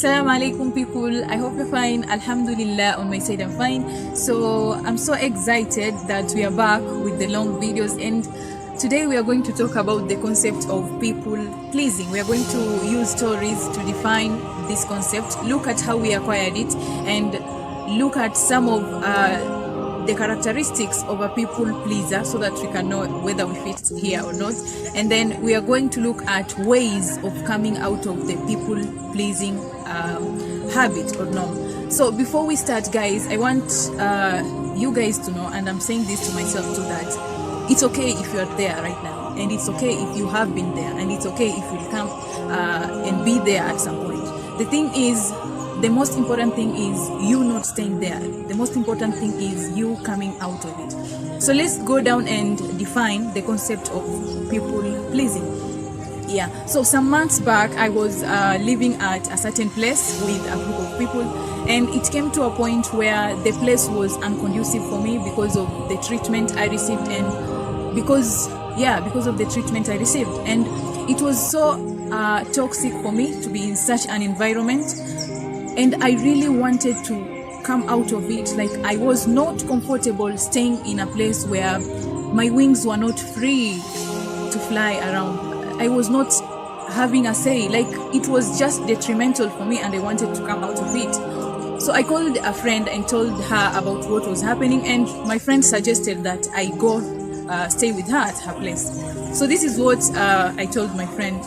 Assalamu alaikum people, I hope you're fine. Alhamdulillah, on my side I'm fine. So I'm so excited that we are back with the long videos, and today we are going to talk about the concept of people pleasing. We are going to use stories to define this concept, look at how we acquired it, and look at some of the characteristics of a people pleaser so that we can know whether we fit here or not. And then we are going to look at ways of coming out of the people pleasing habit or norm. So before we start, guys, I want you guys to know, and I'm saying this to myself too, that it's okay if you're there right now, and it's okay if you have been there, and it's okay if you'll come and be there at some point. The thing is, the most important thing is you not staying there. The most important thing is you coming out of it. So let's go down and define the concept of people pleasing. Yeah, so some months back I was living at a certain place with a group of people, and it came to a point where the place was unconducive for me because of the treatment I received, and because of the treatment I received, and it was so toxic for me to be in such an environment. And I really wanted to come out of it. Like, I was not comfortable staying in a place where my wings were not free to fly around. I was not having a say. Like, it was just detrimental for me, and I wanted to come out of it. So I called a friend and told her about what was happening, and my friend suggested that I go stay with her at her place. So this is what I told my friend.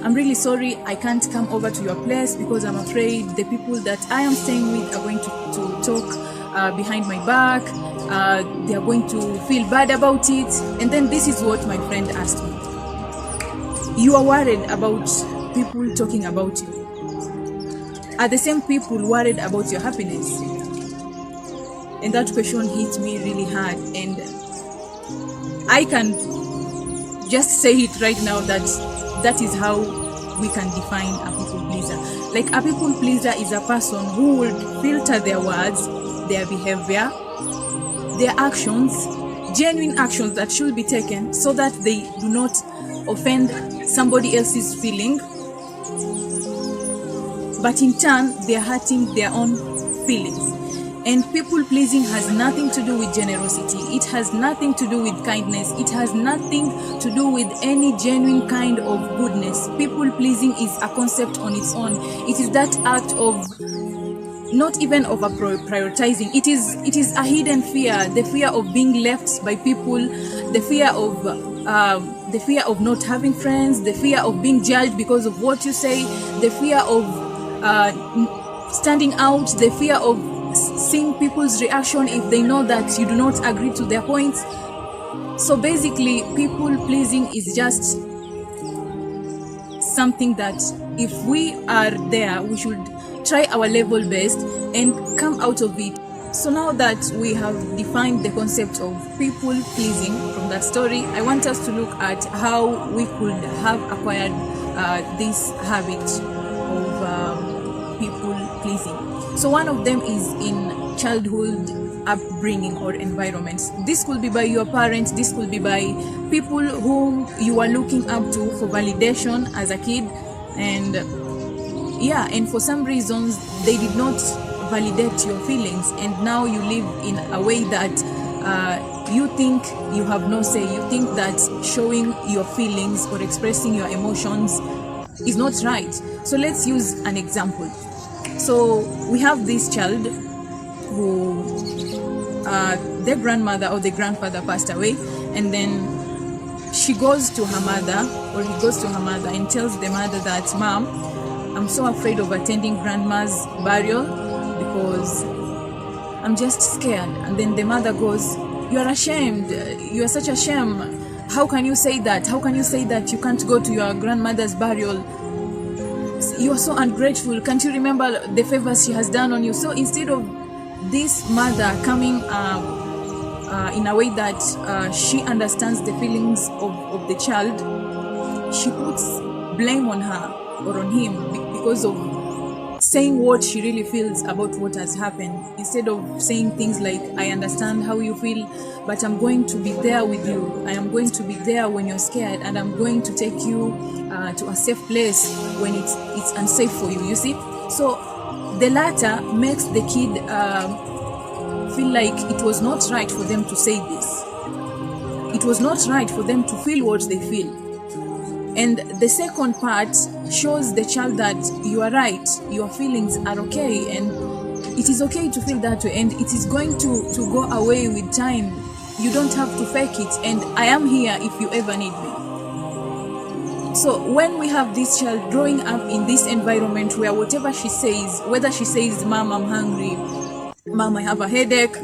I'm really sorry, I can't come over to your place because I'm afraid the people that I am staying with are going to talk behind my back. They are going to feel bad about it. And then this is what my friend asked me. You are worried about people talking about you. Are the same people worried about your happiness? And that question hit me really hard. And I can just say it right now that is how we can define a people pleaser. Like, a people pleaser is a person who would filter their words, their behavior, their actions, genuine actions that should be taken so that they do not offend somebody else's feeling, but in turn they are hurting their own feelings. And people pleasing has nothing to do with generosity. It has nothing to do with kindness. It has nothing to do with any genuine kind of goodness. People pleasing is a concept on its own. It is that act of not even of a prioritizing. It is a hidden fear, the fear of being left by people, the fear of not having friends, the fear of being judged because of what you say, the fear of standing out, the fear of seeing people's reaction if they know that you do not agree to their points. So basically, people pleasing is just something that if we are there, we should try our level best and come out of it. So now that we have defined the concept of people pleasing from that story, I want us to look at how we could have acquired this habit of people pleasing. So one of them is in childhood upbringing or environments. This could be by your parents, this could be by people whom you are looking up to for validation as a kid, and for some reasons they did not validate your feelings, and now you live in a way that you think you have no say. You think that showing your feelings or expressing your emotions is not right. So let's use an example. So we have this child who their grandmother or the grandfather passed away, and then she goes to her mother, or he goes to her mother and tells the mother that, "Mom, I'm so afraid of attending grandma's burial because I'm just scared." And then the mother goes, "You are ashamed. You are such a shame. How can you say that? How can you say that you can't go to your grandmother's burial? You are so ungrateful. Can't you remember the favors she has done on you?" So instead of this mother coming in a way that she understands the feelings of the child, she puts blame on her or on him because of saying what she really feels about what has happened, instead of saying things like, I understand how you feel, but I'm going to be there with you. I am going to be there when you're scared, and I'm going to take you to a safe place when it's unsafe for you, you see. So the latter makes the kid feel like it was not right for them to say this. It was not right for them to feel what they feel. And the second part shows the child that you are right, your feelings are okay, and it is okay to feel that way, and it is going to go away with time. You don't have to fake it, and I am here if you ever need me. So when we have this child growing up in this environment where whatever she says, whether she says, Mom, I'm hungry, Mom, I have a headache,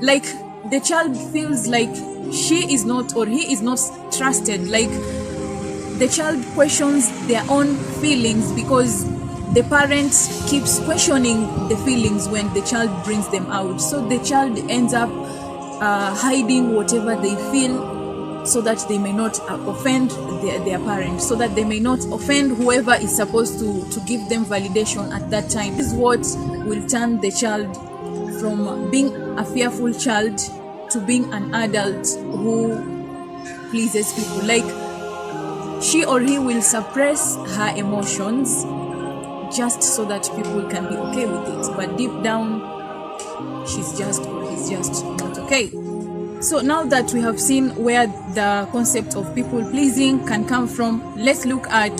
like the child feels like she is not, or he is not trusted. Like the child questions their own feelings because the parent keeps questioning the feelings when the child brings them out. So the child ends up hiding whatever they feel so that they may not offend their parent, so that they may not offend whoever is supposed to give them validation at that time. This is what will turn the child from being a fearful child to being an adult who pleases people. Like she or he will suppress her emotions just so that people can be okay with it, but deep down she's just, or he's just not okay. So now that we have seen where the concept of people pleasing can come from, let's look at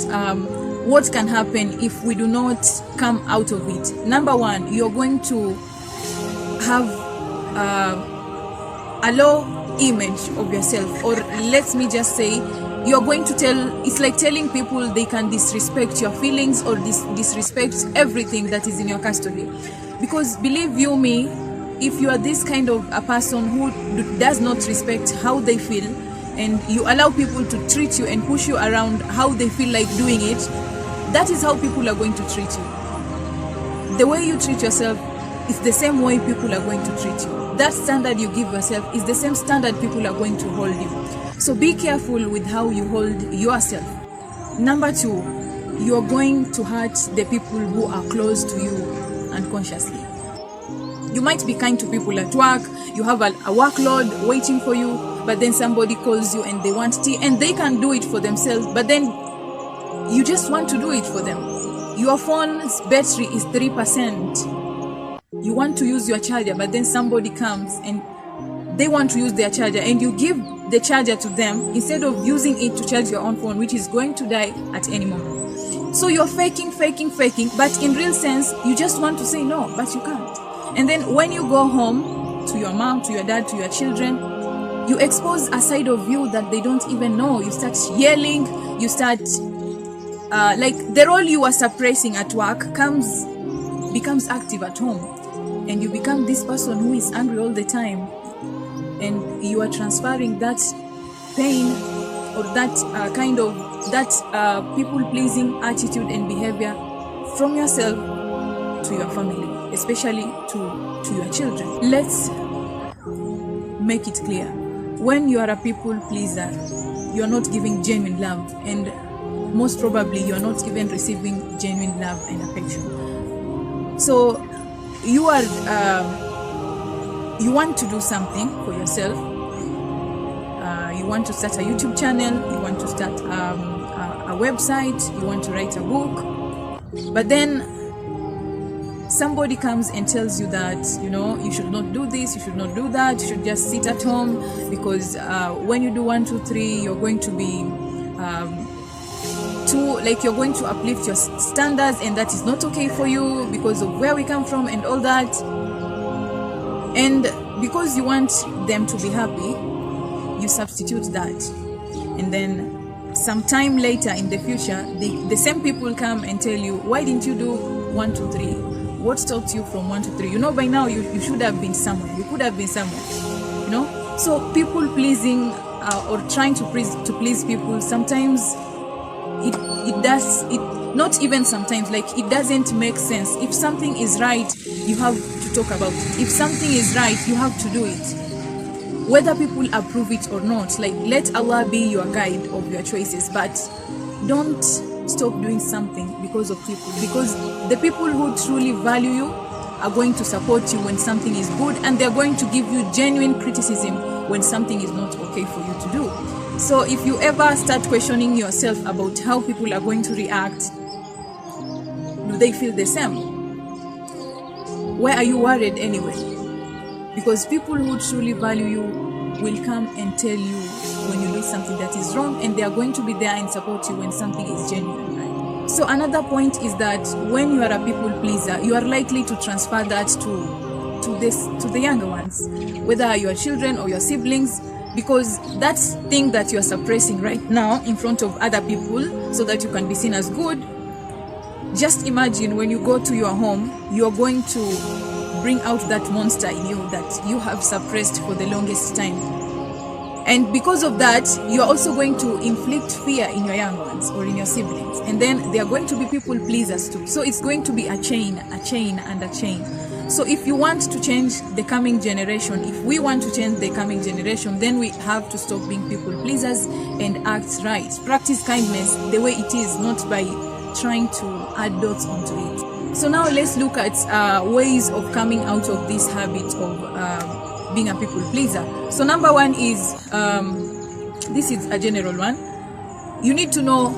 what can happen if we do not come out of it. Number one, you're going to have a low image of yourself, or let me just say, you're going to it's like telling people they can disrespect your feelings or disrespect everything that is in your custody. Because believe you me, if you are this kind of a person who does not respect how they feel, and you allow people to treat you and push you around how they feel like doing it, that is how people are going to treat you. The way you treat yourself is the same way people are going to treat you. That standard you give yourself is the same standard people are going to hold you. So be careful with how you hold yourself. Number two, you're going to hurt the people who are close to you unconsciously. You might be kind to people at work, you have a workload waiting for you, but then somebody calls you and they want tea, and they can do it for themselves, but then you just want to do it for them. Your phone's battery is 3%. You want to use your charger, but then somebody comes and they want to use their charger, and you give the charger to them instead of using it to charge your own phone, which is going to die at any moment. So you're faking, but in real sense, you just want to say no, but you can't. And then when you go home to your mom, to your dad, to your children, you expose a side of you that they don't even know. You start yelling, you start, like the role you are suppressing at work becomes active at home. And you become this person who is angry all the time. And you are transferring that pain or that kind of people-pleasing attitude and behavior from yourself to your family, especially to your children. Let's make it clear. When you are a people pleaser, you're not giving genuine love, and most probably you're not even receiving genuine love and affection. So you want to do something for yourself. You want to start a YouTube channel, you want to start a website, you want to write a book, but then somebody comes and tells you that, you should not do this, you should not do that, you should just sit at home, because when you do 1, 2, 3, you're going to be you're going to uplift your standards, and that is not okay for you because of where we come from and all that. And because you want them to be happy, you substitute that. And then sometime later in the future, the same people come and tell you, why didn't you do 1, 2, 3? What stopped you from 1 to 3? By now you should have been somewhere. You could have been somewhere. So people pleasing or trying to please people, sometimes not even sometimes, like it doesn't make sense. If something is right, you have to talk about it. If something is right, you have to do it, whether people approve it or not. Like, let Allah be your guide of your choices, but don't stop doing something because of people, because the people who truly value you are going to support you when something is good, and they're going to give you genuine criticism when something is not okay for you to do. So if you ever start questioning yourself about how people are going to react, do they feel the same? Why are you worried anyway? Because people who truly value you will come and tell you when you do something that is wrong, and they are going to be there and support you when something is genuine, right? So another point is that when you are a people pleaser, you are likely to transfer that to the younger ones, whether your children or your siblings, because that thing that you are suppressing right now in front of other people so that you can be seen as good, just imagine when you go to your home, you are going to bring out that monster in you that you have suppressed for the longest time. And because of that, you're also going to inflict fear in your young ones or in your siblings. And then they are going to be people pleasers too. So it's going to be a chain and a chain. So if you want to change the coming generation, if we want to change the coming generation, then we have to stop being people pleasers and act right. Practice kindness the way it is, not by trying to add dots onto it. So now let's look at ways of coming out of this habit of being a people pleaser. So number one is, this is a general one. You need to know,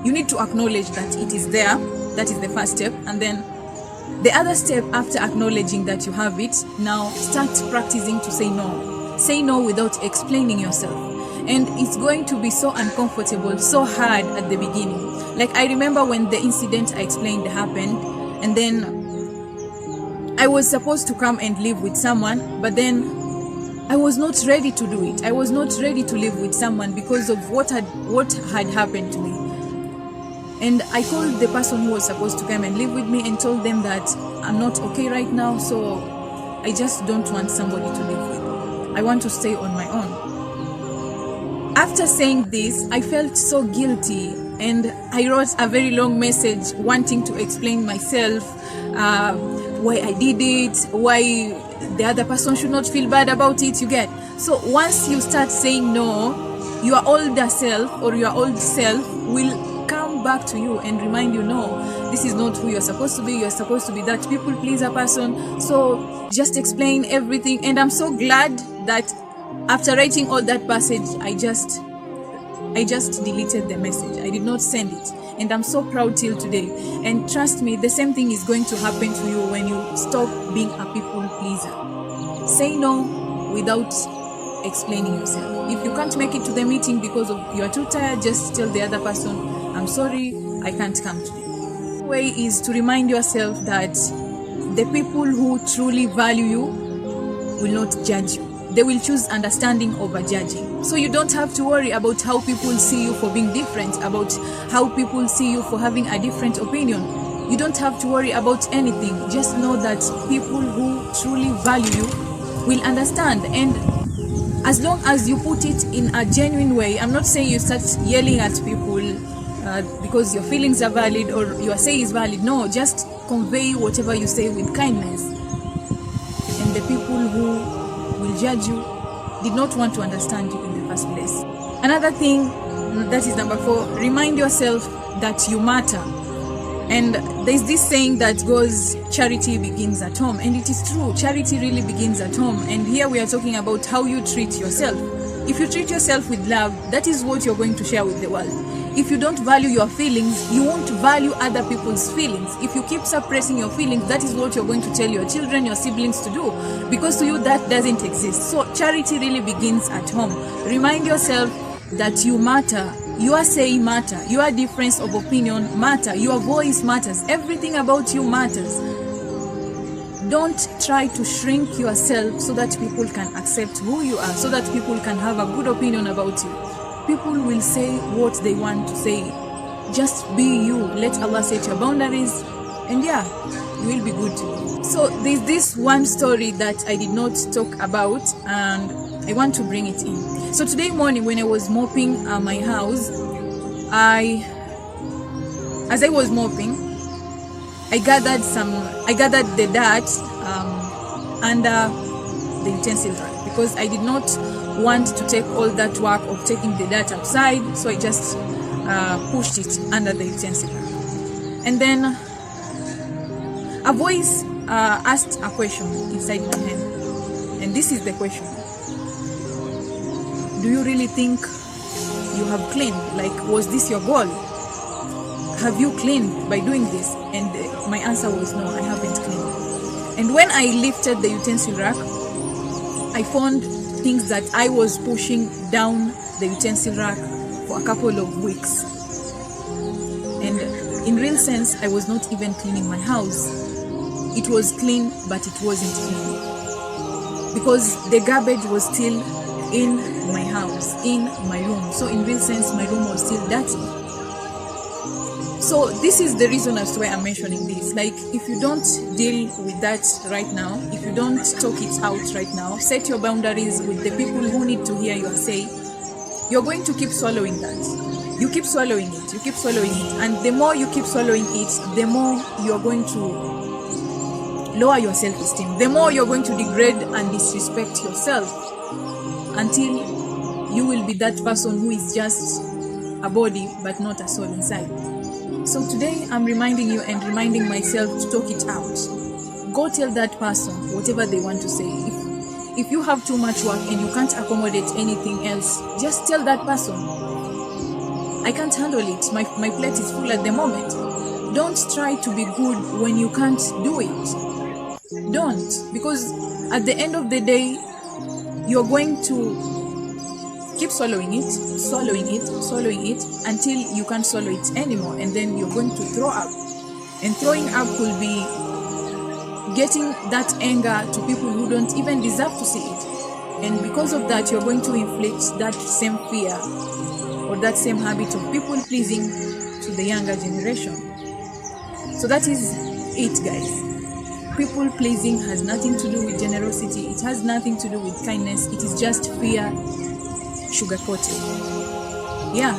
you need to acknowledge that it is there. That is the first step. And then the other step after acknowledging that you have it, now start practicing to say no. Say no without explaining yourself. And it's going to be so uncomfortable, so hard at the beginning. Like I remember when the incident I explained happened, and then I was supposed to come and live with someone, but then I was not ready to do it. I was not ready to live with someone because of what had happened to me. And I called the person who was supposed to come and live with me and told them that I'm not okay right now, so I just don't want somebody to live with. I want to stay on my own. After saying this, I felt so guilty, and I wrote a very long message wanting to explain myself, why I did it, why the other person should not feel bad about it, you get. So once you start saying no, your older self or your old self will come back to you and remind you, no, this is not who you're supposed to be. You're supposed to be that people pleaser person. So just explain everything. And I'm so glad that after writing all that passage, I just deleted the message. I did not send it. And I'm so proud till today. And trust me, the same thing is going to happen to you when you stop being a people pleaser. Say no without explaining yourself. If you can't make it to the meeting because of you are too tired, just tell the other person, I'm sorry, I can't come today. The way is to remind yourself that the people who truly value you will not judge you. They will choose understanding over judging. So you don't have to worry about how people see you for being different, about how people see you for having a different opinion. You don't have to worry about anything. Just know that people who truly value you will understand. And as long as you put it in a genuine way, I'm not saying you start yelling at people because your feelings are valid or your say is valid. No, just convey whatever you say with kindness. And the people who will judge you did not want to understand you in the first place. Another thing, that is number 4, remind yourself that you matter. And there's this saying that goes, charity begins at home. And it is true, charity really begins at home. And here we are talking about how you treat yourself. If you treat yourself with love, that is what you're going to share with the world. If you don't value your feelings, you won't value other people's feelings. If you keep suppressing your feelings, that is what you're going to tell your children, your siblings to do. Because to you, that doesn't exist. So charity really begins at home. Remind yourself that you matter. Your say matter. Your difference of opinion matter. Your voice matters. Everything about you matters. Don't try to shrink yourself so that people can accept who you are, so that people can have a good opinion about you. People will say what they want to say. Just be you. Let Allah set your boundaries, and yeah, you will be good too. So there's this one story that I did not talk about, and I want to bring it in. So today morning when I was mopping my house, as I was mopping, I gathered the dirt under the utensil rack, because I did not want to take all that work of taking the dirt outside, so I just pushed it under the utensil rack. And then a voice asked a question inside my head, and this is the question: do you really think you have cleaned? Like, was this your goal? Have you cleaned by doing this? And my answer was no, I haven't cleaned. And when I lifted the utensil rack, I found things that I was pushing down the utensil rack for a couple of weeks. And in real sense, I was not even cleaning my house. It was clean, but it wasn't clean, because the garbage was still in my house, in my room. So in real sense, my room was still dirty. So this is the reason as to why I'm mentioning this. Like, if you don't deal with that right now, if you don't talk it out right now, set your boundaries with the people who need to hear your say, you're going to keep swallowing that. You keep swallowing it, you keep swallowing it. And the more you keep swallowing it, the more you're going to lower your self-esteem. The more you're going to degrade and disrespect yourself, until you will be that person who is just a body but not a soul inside. So today I'm reminding you and reminding myself to talk it out. Go tell that person whatever they want to say. If you have too much work and you can't accommodate anything else, just tell that person, I can't handle it. My plate is full at the moment. Don't try to be good when you can't do it. Don't, because at the end of the day, you're going to keep swallowing it until you can't swallow it anymore, and then you're going to throw up. And throwing up could be getting that anger to people who don't even deserve to see it. And because of that, you're going to inflict that same fear or that same habit of people pleasing to the younger generation. So that is it, guys. People pleasing has nothing to do with generosity. It has nothing to do with kindness. It is just fear sugar-coated. Yeah.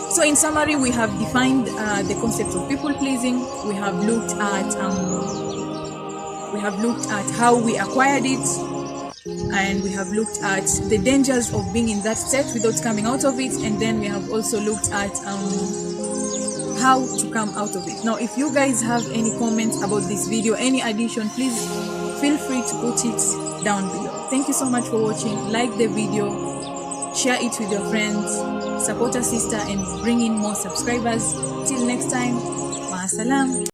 So in summary, we have defined the concept of people pleasing. We have looked at how we acquired it, and we have looked at the dangers of being in that state without coming out of it, and then we have also looked at how to come out of it. Now, if you guys have any comments about this video, any addition, please feel free to put it down below. Thank you so much for watching. Like the video, share it with your friends, support our sister, and bring in more subscribers. Till next time, Assalam.